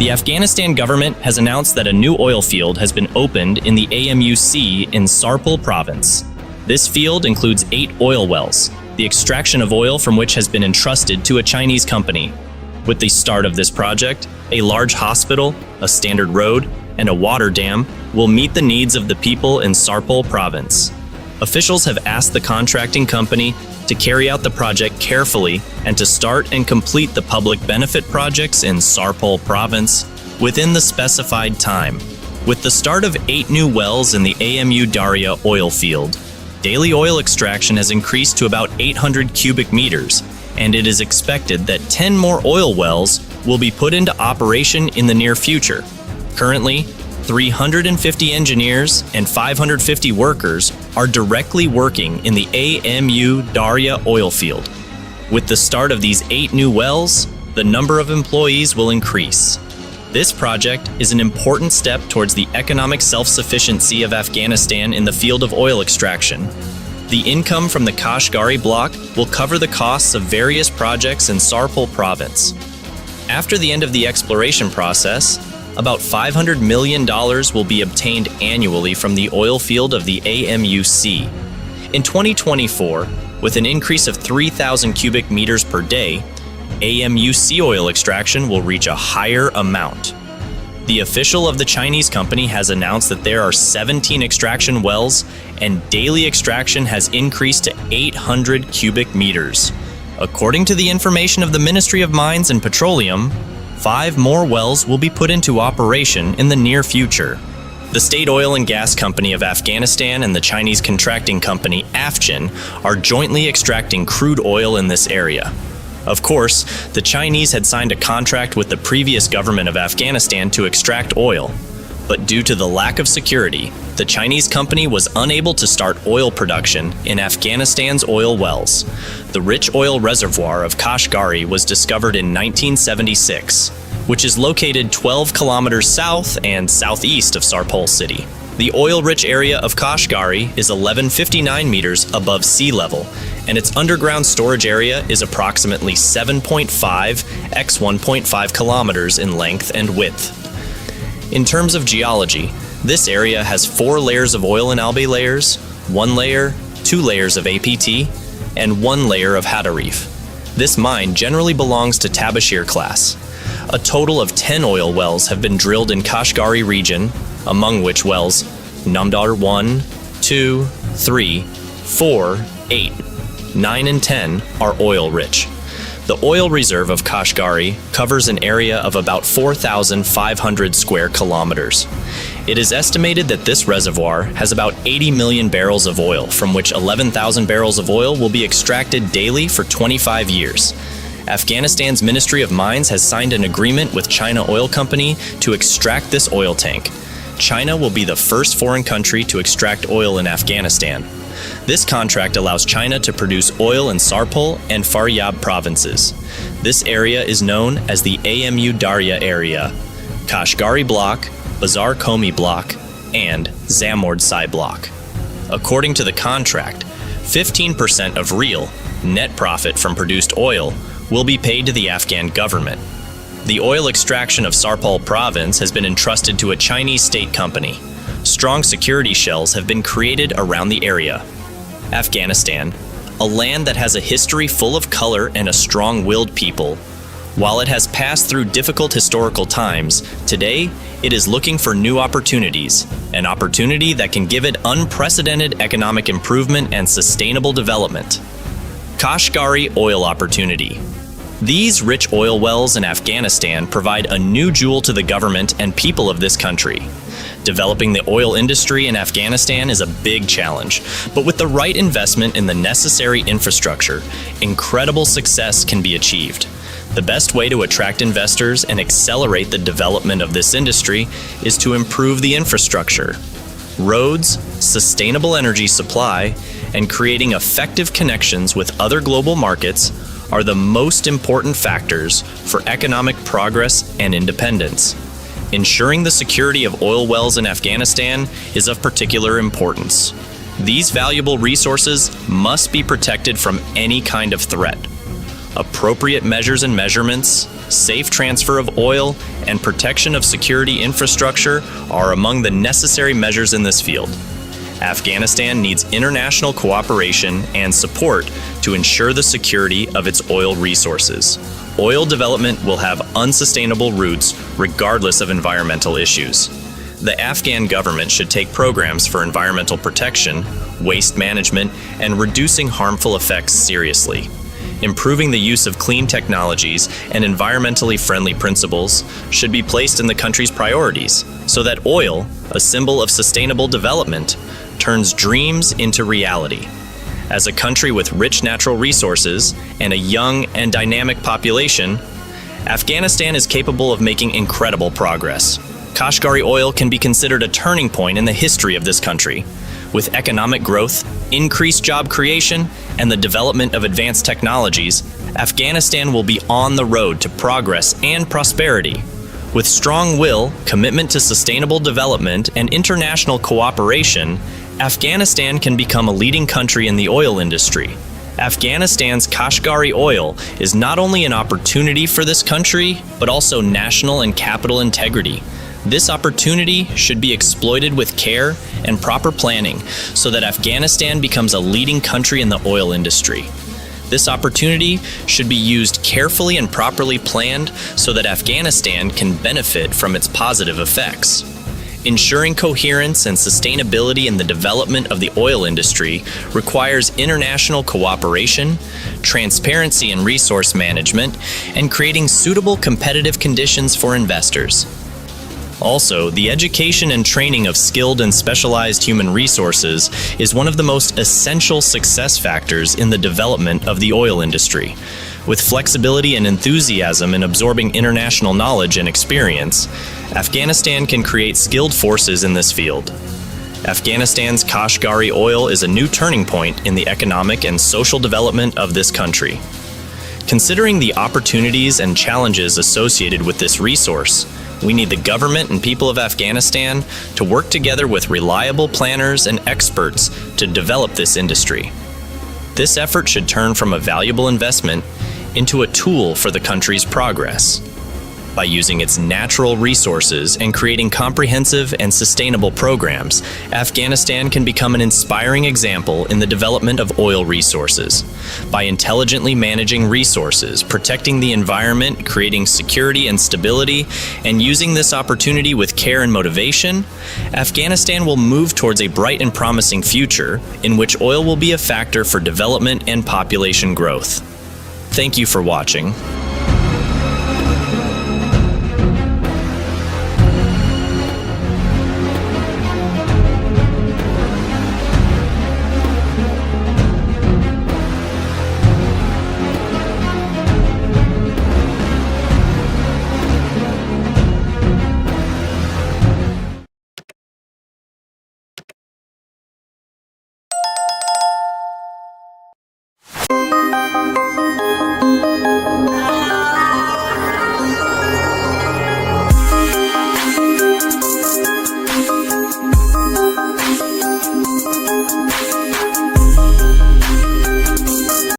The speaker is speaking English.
The Afghanistan government has announced that a new oil field has been opened in the AMUC in Sarpol province. This field includes 8 oil wells, the extraction of oil from which has been entrusted to a Chinese company. With the start of this project, a large hospital, a standard road, and a water dam will meet the needs of the people in Sarpol province. Officials have asked the contracting company to carry out the project carefully and to start and complete the public benefit projects in Sarpol province within the specified time. With the start of 8 new wells in the AMU Daria oil field, daily oil extraction has increased to about 800 cubic meters, and it is expected that 10 more oil wells will be put into operation in the near future. Currently, 350 engineers and 550 workers are directly working in the AMU Daria oil field. With the start of these 8 new wells, the number of employees will increase. This project is an important step towards the economic self-sufficiency of Afghanistan in the field of oil extraction. The income from the Kashgari block will cover the costs of various projects in Sarpol province. After the end of the exploration process, about $500 million will be obtained annually from the oil field of the AMUC. In 2024, with an increase of 3,000 cubic meters per day, AMUC oil extraction will reach a higher amount. The official of the Chinese company has announced that there are 17 extraction wells and daily extraction has increased to 800 cubic meters. According to the information of the Ministry of Mines and Petroleum, 5 more wells will be put into operation in the near future. The State Oil and Gas Company of Afghanistan and the Chinese contracting company Afghan are jointly extracting crude oil in this area. Of course, the Chinese had signed a contract with the previous government of Afghanistan to extract oil, but due to the lack of security, the Chinese company was unable to start oil production in Afghanistan's oil wells. The rich oil reservoir of Kashgari was discovered in 1976, which is located 12 kilometers south and southeast of Sarpol city. The oil-rich area of Kashgari is 1159 meters above sea level, and its underground storage area is approximately 7.5 x 1.5 kilometers in length and width. In terms of geology, this area has 4 layers of oil and algae layers, 1 layer, 2 layers of APT, and 1 layer of hadarif. This mine generally belongs to Tabashir class. A total of 10 oil wells have been drilled in Kashgari region, among which wells Namdar 1, 2, 3, 4, 8, 9, and 10 are oil-rich. The oil reserve of Kashgari covers an area of about 4,500 square kilometers. It is estimated that this reservoir has about 80 million barrels of oil, from which 11,000 barrels of oil will be extracted daily for 25 years. Afghanistan's Ministry of Mines has signed an agreement with China Oil Company to extract this oil tank. China will be the first foreign country to extract oil in Afghanistan. This contract allows China to produce oil in Sarpol and Faryab provinces. This area is known as the AMU Daria area, Kashgari Block, Bazar Komi Block, and Zamordsai Block. According to the contract, 15% of real, net profit from produced oil will be paid to the Afghan government. The oil extraction of Sarpol province has been entrusted to a Chinese state company. Strong security shells have been created around the area. Afghanistan, a land that has a history full of color and a strong-willed people. While it has passed through difficult historical times, today it is looking for new opportunities, an opportunity that can give it unprecedented economic improvement and sustainable development. Kashgari oil opportunity. These rich oil wells in Afghanistan provide a new jewel to the government and people of this country. Developing the oil industry in Afghanistan is a big challenge, but with the right investment in the necessary infrastructure, incredible success can be achieved. The best way to attract investors and accelerate the development of this industry is to improve the infrastructure. Roads, sustainable energy supply, and creating effective connections with other global markets are the most important factors for economic progress and independence. Ensuring the security of oil wells in Afghanistan is of particular importance. These valuable resources must be protected from any kind of threat. Appropriate measures and measurements, safe transfer of oil, and protection of security infrastructure are among the necessary measures in this field. Afghanistan needs international cooperation and support to ensure the security of its oil resources. Oil development will have unsustainable routes regardless of environmental issues. The Afghan government should take programs for environmental protection, waste management, and reducing harmful effects seriously. Improving the use of clean technologies and environmentally friendly principles should be placed in the country's priorities so that oil, a symbol of sustainable development, turns dreams into reality. As a country with rich natural resources and a young and dynamic population, Afghanistan is capable of making incredible progress. Kashgari oil can be considered a turning point in the history of this country. With economic growth, increased job creation, and the development of advanced technologies, Afghanistan will be on the road to progress and prosperity. With strong will, commitment to sustainable development, and international cooperation, Afghanistan can become a leading country in the oil industry. Afghanistan's Kashgari oil is not only an opportunity for this country, but also national and capital integrity. This opportunity should be exploited with care and proper planning so that Afghanistan becomes a leading country in the oil industry. This opportunity should be used carefully and properly planned so that Afghanistan can benefit from its positive effects. Ensuring coherence and sustainability in the development of the oil industry requires international cooperation, transparency in resource management, and creating suitable competitive conditions for investors. Also, the education and training of skilled and specialized human resources is one of the most essential success factors in the development of the oil industry. With flexibility and enthusiasm in absorbing international knowledge and experience, Afghanistan can create skilled forces in this field. Afghanistan's Kashgari oil is a new turning point in the economic and social development of this country. Considering the opportunities and challenges associated with this resource, we need the government and people of Afghanistan to work together with reliable planners and experts to develop this industry. This effort should turn from a valuable investment into a tool for the country's progress. By using its natural resources and creating comprehensive and sustainable programs, Afghanistan can become an inspiring example in the development of oil resources. By intelligently managing resources, protecting the environment, creating security and stability, and using this opportunity with care and motivation, Afghanistan will move towards a bright and promising future in which oil will be a factor for development and population growth. Thank you for watching.